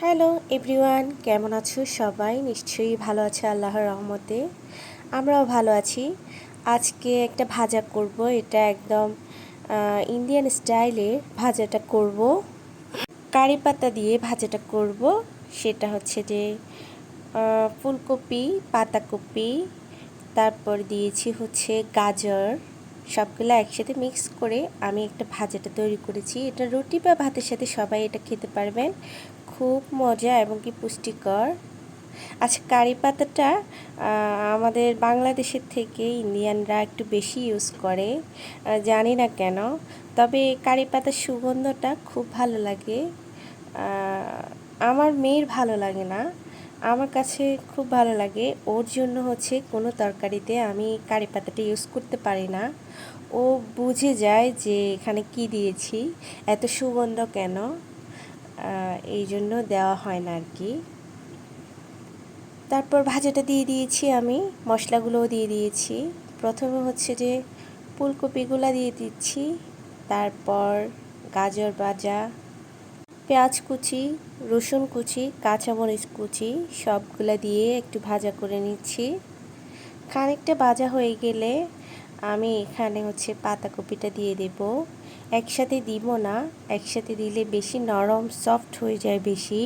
Hello everyone, কেমন আছো সবাই? নিশ্চয়ই ভালো আছে আল্লাহর রহমতে। আমরাও ভালো আছি। আজকে একটা ভাজা করব, এটা একদম ইন্ডিয়ান স্টাইলে ভাজাটা করব। কারি পাতা দিয়ে ভাজাটা করব। সেটা হচ্ছে যে ফুলকপি, পাতাকপি, তারপর দিয়েছি হচ্ছে গাজর, সবগুলো একসাথে মিক্স করে আমি একটা ভাজাটা তৈরি করেছি। এটা রুটি বা ভাতের সাথে সবাই এটা খেতে পারবেন, খুব মজা এবং কি পুষ্টিকর। আচ্ছা, কারি পাতাটা আমাদের বাংলাদেশের থেকে ইন্ডিয়ানরা একটু বেশি ইউজ করে, জানি না কেন, তবে কারি পাতার সুগন্ধটা খুব ভালো লাগে। আমার মেয়ের ভালো লাগে না, আমার কাছে খুব ভালো লাগে। ওর জন্য হচ্ছে কোনো তরকারিতে আমি কারি পাতাটা ইউজ করতে পারি না। ও বুঝে যায় যে এখানে কি দিয়েছি, এত সুগন্ধ কেন, এই জন্য দেওয়া হয় না আর কি। তারপর ভাজাটা দিয়ে দিয়েছি, আমি মশলাগুলোও দিয়ে দিয়েছি। প্রথমে হচ্ছে যে ফুলকপিগুলো দিয়ে দিচ্ছি, তারপর গাজর ভাজা, পেঁয়াজ কুচি, রসুন কুচি, কাঁচামরিচ কুচি সবগুলো দিয়ে একটু ভাজা করে নিচ্ছি। খানিকটা ভাজা হয়ে গেলে আমি এখানে হচ্ছে পাতাকপিটা দিয়ে দেব। একসাথে দিব না, একসাথে দিলে বেশি নরম সফট হয়ে যায় বেশি,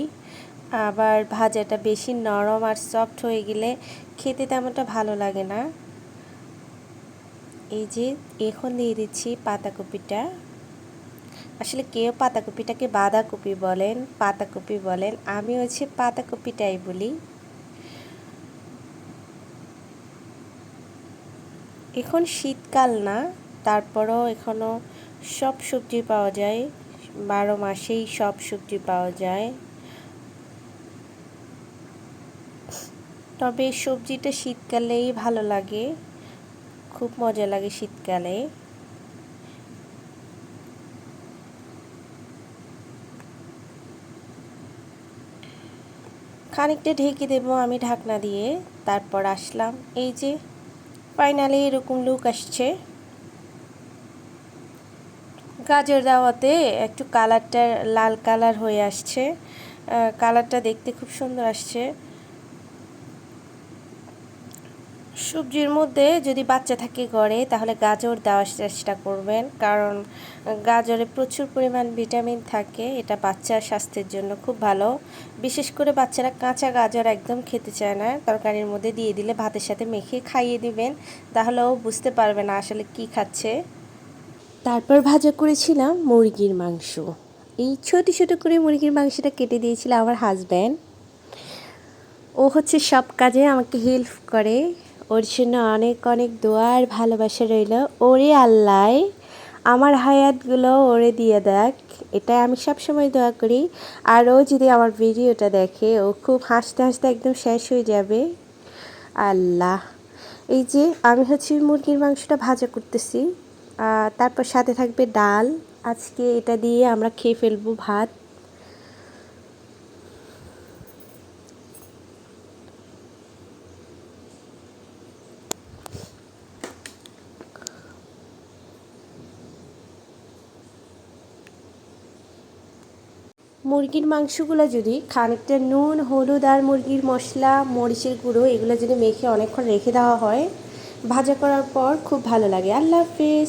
আবার ভাজাটা বেশি নরম আর সফট হয়ে গেলে খেতে তেমনটা ভালো লাগে না। এই যে এখন দিয়ে দিচ্ছি পাতাকপিটা। আসলে কেউ পাতাকপিটাকে বাঁধাকপি বলেন, পাতাকপি বলেন, আমি হচ্ছে পাতাকপিটাই বলি। এখন শীতকাল না, তারপরও এখনও সব সবজি পাওয়া যায়, 12 মাসেই সব সবজি পাওয়া যায়। তবে সবজিটা শীতকালেই ভালো লাগে, খুব মজা লাগে শীতকালে। খানিকটা ঢেকে দেব আমি ঢাকনা দিয়ে, তারপর আসলাম। এই যে ফাইনালি এরকম লুক আসছে। গাজর দেওয়াতে একটু কালারটা লাল কালার হয়ে আসছে, কালারটা দেখতে খুব সুন্দর আসছে। সবজির মধ্যে যদি বাচ্চা থাকে ঘরে তাহলে গাজর দেওয়ার চেষ্টা করবেন, কারণ গাজরে প্রচুর পরিমাণ ভিটামিন থাকে, এটা বাচ্চার স্বাস্থ্যের জন্য খুব ভালো। বিশেষ করে বাচ্চারা কাঁচা গাজর একদম খেতে চায় না, তরকারির মধ্যে দিয়ে দিলে ভাতের সাথে মেখে খাইয়ে দিবেন, তাহলে ও বুঝতে পারবে না আসলে কি খাচ্ছে। তারপর ভাজা করেছিলাম মুরগির মাংস। এই ছোট ছোট করে মুরগির মাংসটা কেটে দিয়েছিল আমার হাজব্যান্ড। ও হচ্ছে সব কাজে আমাকে হেল্প করে, ওর জন্য অনেক অনেক দোয়া আর ভালোবাসা রইল। ওরে আল্লাহ আমার হায়াতগুলো ওরে দিয়ে দেখ, এটা আমি সবসময় দোয়া করি। আর ও যদি আমার ভিডিওটা দেখে ও খুব হাসতে হাসতে একদম শেষ হয়ে যাবে। আল্লাহ, এই যে আমি হচ্ছে মুরগির মাংসটা ভাজা করতেছি, তারপর সাথে থাকবে ডাল। আজকে এটা দিয়ে আমরা খেয়ে ফেলবো ভাত। মুরগির মাংসগুলো যদি খানিকটা নুন, হলুদ আর মুরগির মশলা, মরিচের গুঁড়ো এগুলো যদি মেখে অনেকক্ষণ রেখে দেওয়া হয়, ভাজা করার পর খুব ভালো লাগে। আল্লাহ হাফেজ।